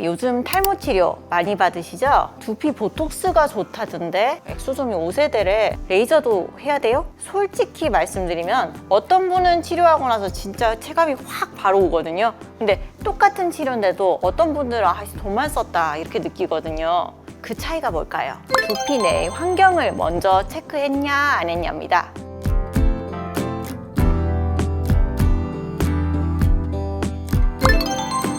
요즘 탈모 치료 많이 받으시죠? 두피 보톡스가 좋다던데 엑소좀이 5세대래. 레이저도 해야 돼요? 솔직히 말씀드리면 어떤 분은 치료하고 나서 진짜 체감이 확 바로 오거든요. 근데 똑같은 치료인데도 어떤 분들은 돈만 썼다 이렇게 느끼거든요. 그 차이가 뭘까요? 두피 내의 환경을 먼저 체크했냐 안 했냐입니다.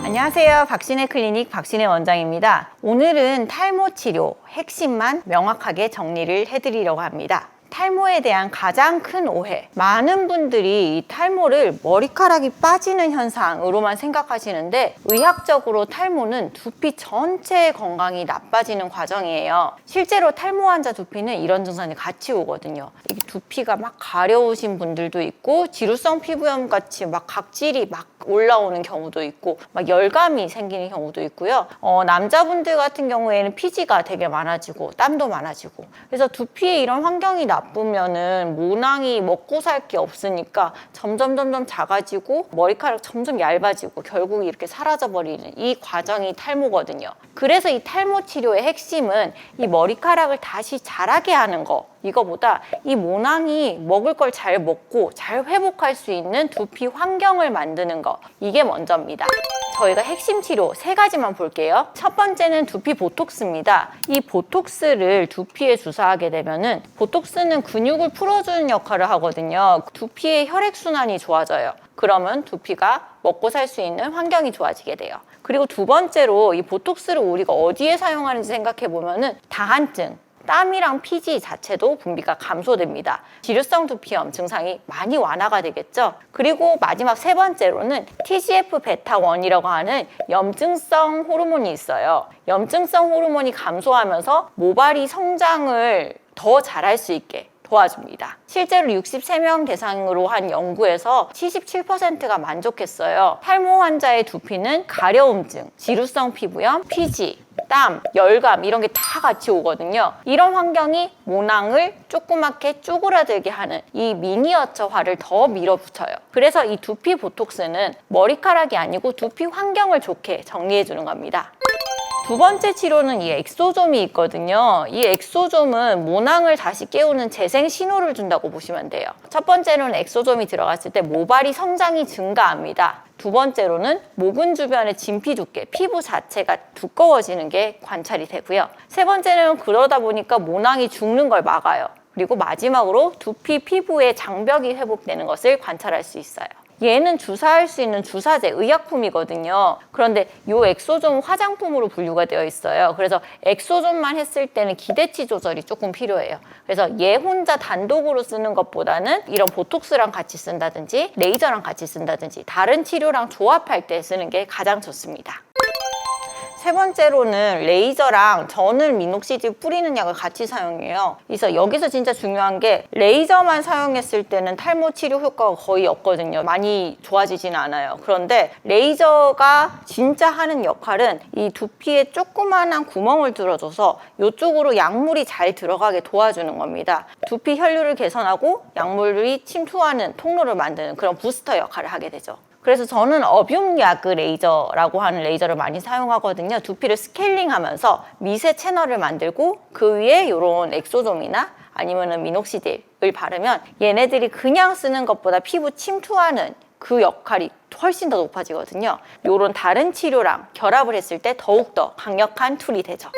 안녕하세요. 박신혜 클리닉 박신혜 원장입니다. 오늘은 탈모 치료 핵심만 명확하게 정리를 해드리려고 합니다. 탈모에 대한 가장 큰 오해. 많은 분들이 이 탈모를 머리카락이 빠지는 현상으로만 생각하시는데 의학적으로 탈모는 두피 전체의 건강이 나빠지는 과정이에요. 실제로 탈모 환자 두피는 이런 증상이 같이 오거든요. 이게 두피가 막 가려우신 분들도 있고 지루성 피부염 같이 막 각질이 막 올라오는 경우도 있고 막 열감이 생기는 경우도 있고요. 남자분들 같은 경우에는 피지가 되게 많아지고 땀도 많아지고 그래서 두피에 이런 환경이 나쁘면은 모낭이 먹고 살 게 없으니까 점점 작아지고 머리카락 점점 얇아지고 결국 이렇게 사라져버리는 이 과정이 탈모거든요. 그래서 이 탈모 치료의 핵심은 이 머리카락을 다시 자라게 하는 거, 이거보다 이 모낭이 먹을 걸 잘 먹고 잘 회복할 수 있는 두피 환경을 만드는 거, 이게 먼저입니다. 저희가 핵심 치료 3가지만 볼게요. 첫 번째는 두피 보톡스입니다. 이 보톡스를 두피에 주사하게 되면은 보톡스는 근육을 풀어주는 역할을 하거든요. 두피의 혈액순환이 좋아져요. 그러면 두피가 먹고 살 수 있는 환경이 좋아지게 돼요. 그리고 두 번째로 이 보톡스를 우리가 어디에 사용하는지 생각해 보면은 다한증, 땀이랑 피지 자체도 분비가 감소됩니다. 지루성 두피염 증상이 많이 완화가 되겠죠. 그리고 마지막 3번째로는 TGF-β1이라고 하는 염증성 호르몬이 있어요. 염증성 호르몬이 감소하면서 모발이 성장을 더 잘할 수 있게 도와줍니다. 실제로 63명 대상으로 한 연구에서 77%가 만족했어요. 탈모 환자의 두피는 가려움증, 지루성 피부염, 피지, 땀, 열감 이런 게 다 같이 오거든요. 이런 환경이 모낭을 조그맣게 쪼그라들게 하는 이 미니어처화를 더 밀어붙여요. 그래서 이 두피 보톡스는 머리카락이 아니고 두피 환경을 좋게 정리해주는 겁니다. 두 번째 치료는 이 엑소좀이 있거든요. 이 엑소좀은 모낭을 다시 깨우는 재생 신호를 준다고 보시면 돼요. 첫 번째로는 엑소좀이 들어갔을 때 모발이 성장이 증가합니다. 두 번째로는 모근 주변의 진피 두께, 피부 자체가 두꺼워지는 게 관찰이 되고요. 세 번째는 그러다 보니까 모낭이 죽는 걸 막아요. 그리고 마지막으로 두피 피부의 장벽이 회복되는 것을 관찰할 수 있어요. 얘는 주사할 수 있는 주사제, 의약품이거든요. 그런데 이 엑소좀은 화장품으로 분류가 되어 있어요. 그래서 엑소좀만 했을 때는 기대치 조절이 조금 필요해요. 그래서 얘 혼자 단독으로 쓰는 것보다는 이런 보톡스랑 같이 쓴다든지 레이저랑 같이 쓴다든지 다른 치료랑 조합할 때 쓰는 게 가장 좋습니다. 세 번째로는 레이저랑 전을 미녹시딜 뿌리는 약을 같이 사용해요. 그래서 여기서 진짜 중요한 게 레이저만 사용했을 때는 탈모 치료 효과가 거의 없거든요. 많이 좋아지진 않아요. 그런데 레이저가 진짜 하는 역할은 이 두피에 조그만한 구멍을 뚫어줘서 이쪽으로 약물이 잘 들어가게 도와주는 겁니다. 두피 혈류를 개선하고 약물이 침투하는 통로를 만드는 그런 부스터 역할을 하게 되죠. 그래서 저는 어뷸야그 레이저라고 하는 레이저를 많이 사용하거든요. 두피를 스케일링하면서 미세 채널을 만들고 그 위에 이런 엑소좀이나 아니면 미녹시딜을 바르면 얘네들이 그냥 쓰는 것보다 피부 침투하는 그 역할이 훨씬 더 높아지거든요. 이런 다른 치료랑 결합을 했을 때 더욱더 강력한 툴이 되죠.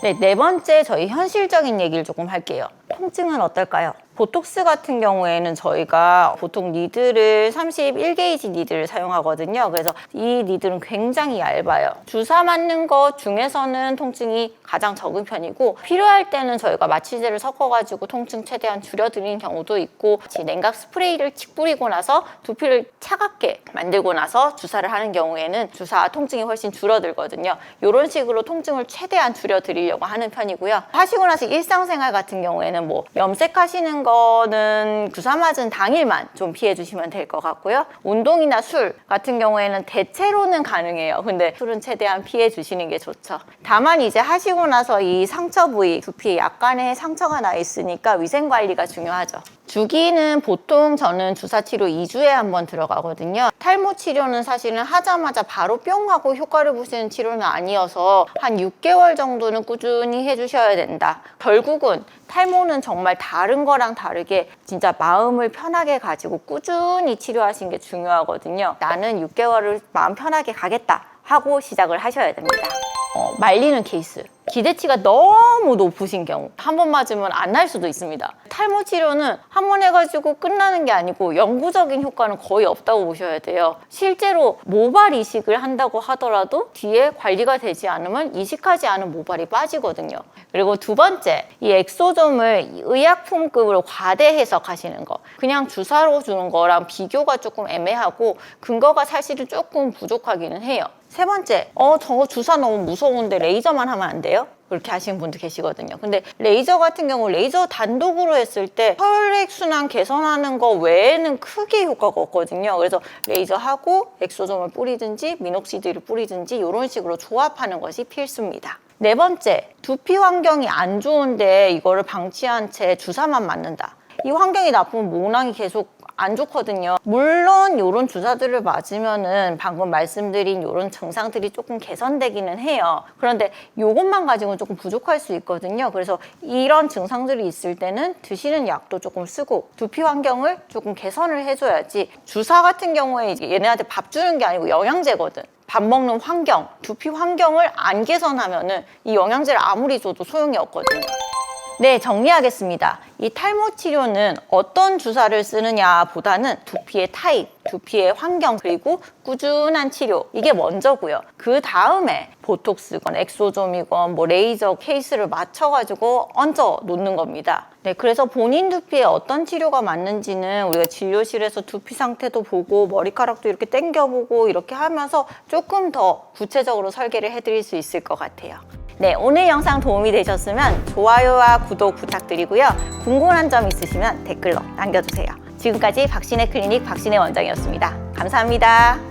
네 번째 저희 현실적인 얘기를 조금 할게요. 통증은 어떨까요? 보톡스 같은 경우에는 저희가 보통 니들을 31게이지 니들을 사용하거든요. 그래서 이 니들은 굉장히 얇아요. 주사 맞는 것 중에서는 통증이 가장 적은 편이고 필요할 때는 저희가 마취제를 섞어가지고 통증 최대한 줄여드리는 경우도 있고 냉각 스프레이를 칙 뿌리고 나서 두피를 차갑게 만들고 나서 주사를 하는 경우에는 주사 통증이 훨씬 줄어들거든요. 이런 식으로 통증을 최대한 줄여드리려고 하는 편이고요. 하시고 나서 일상생활 같은 경우에는 뭐 염색하시는 거는 주사 맞은 당일만 좀 피해 주시면 될 것 같고요. 운동이나 술 같은 경우에는 대체로는 가능해요. 근데 술은 최대한 피해 주시는 게 좋죠. 다만 이제 하시고 나서 이 상처 부위, 두피에 약간의 상처가 나 있으니까 위생 관리가 중요하죠. 주기는 보통 저는 주사 치료 2주에 한 번 들어가거든요. 탈모 치료는 사실은 하자마자 바로 뿅 하고 효과를 보시는 치료는 아니어서 한 6개월 정도는 꾸준히 해주셔야 된다. 결국은 탈모는 정말 다른 거랑 다르게 진짜 마음을 편하게 가지고 꾸준히 치료하시는 게 중요하거든요. 나는 6개월을 마음 편하게 가겠다 하고 시작을 하셔야 됩니다. 말리는 케이스. 기대치가 너무 높으신 경우 한 번 맞으면 안 날 수도 있습니다. 탈모 치료는 한 번 해가지고 끝나는 게 아니고 영구적인 효과는 거의 없다고 보셔야 돼요. 실제로 모발 이식을 한다고 하더라도 뒤에 관리가 되지 않으면 이식하지 않은 모발이 빠지거든요. 그리고 두 번째, 이 엑소좀을 의약품급으로 과대 해석하시는 거. 그냥 주사로 주는 거랑 비교가 조금 애매하고 근거가 사실은 조금 부족하기는 해요. 세 번째, 저거 주사 너무 무서운데 레이저만 하면 안 돼요? 그렇게 하시는 분도 계시거든요. 근데 레이저 같은 경우 레이저 단독으로 했을 때 혈액순환 개선하는 거 외에는 크게 효과가 없거든요. 그래서 레이저하고 엑소좀을 뿌리든지 미녹시딜을 뿌리든지 이런 식으로 조합하는 것이 필수입니다. 네 번째, 두피 환경이 안 좋은데 이거를 방치한 채 주사만 맞는다. 이 환경이 나쁘면 모낭이 계속 안 좋거든요. 물론 이런 주사들을 맞으면은 방금 말씀드린 이런 증상들이 조금 개선되기는 해요. 그런데 이것만 가지고는 조금 부족할 수 있거든요. 그래서 이런 증상들이 있을 때는 드시는 약도 조금 쓰고 두피 환경을 조금 개선을 해줘야지. 주사 같은 경우에 얘네한테 밥 주는 게 아니고 영양제거든. 밥 먹는 환경, 두피 환경을 안 개선하면은 이 영양제를 아무리 줘도 소용이 없거든요. 네, 정리하겠습니다. 이 탈모 치료는 어떤 주사를 쓰느냐 보다는 두피의 타입, 두피의 환경, 그리고 꾸준한 치료, 이게 먼저고요. 그 다음에 보톡스건 엑소좀이건 뭐 레이저 케이스를 맞춰가지고 얹어 놓는 겁니다. 네, 그래서 본인 두피에 어떤 치료가 맞는지는 우리가 진료실에서 두피 상태도 보고 머리카락도 이렇게 당겨보고 이렇게 하면서 조금 더 구체적으로 설계를 해드릴 수 있을 것 같아요. 네, 오늘 영상 도움이 되셨으면 좋아요와 구독 부탁드리고요. 궁금한 점 있으시면 댓글로 남겨주세요. 지금까지 박신혜 클리닉 박신혜 원장이었습니다. 감사합니다.